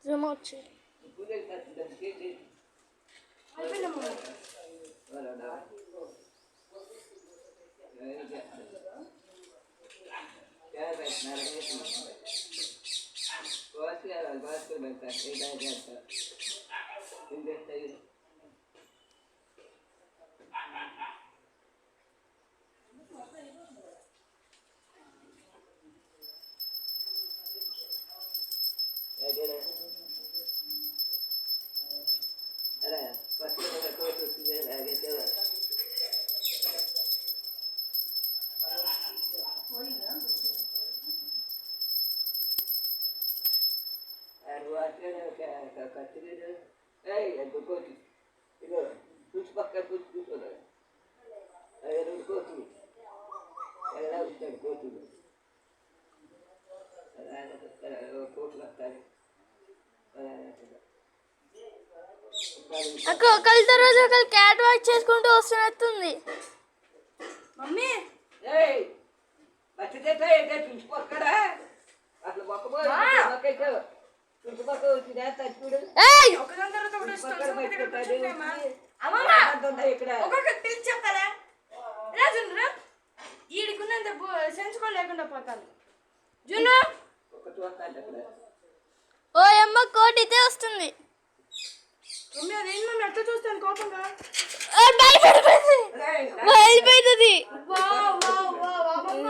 Zoom out చేయి. అక్క ఒకరి తర్వాత ఒకరు క్యాట్ వాక్ చేసుకుంటూ వస్తున్నట్టుంది. మమ్మీ చెప్పారా రాజుండ్రా ఈడికున్నంత సెన్సుకో లేకుండా పోతాను. జున్ను ఓ అమ్మ కోటితే వస్తుంది. మమ్మీ అదేంటి మమ్మీ అట్లా చూస్తాను కోపంగా వెళ్ళిపోతుంది. వావ్ వావ్ వావ్ అమ్మమ్మ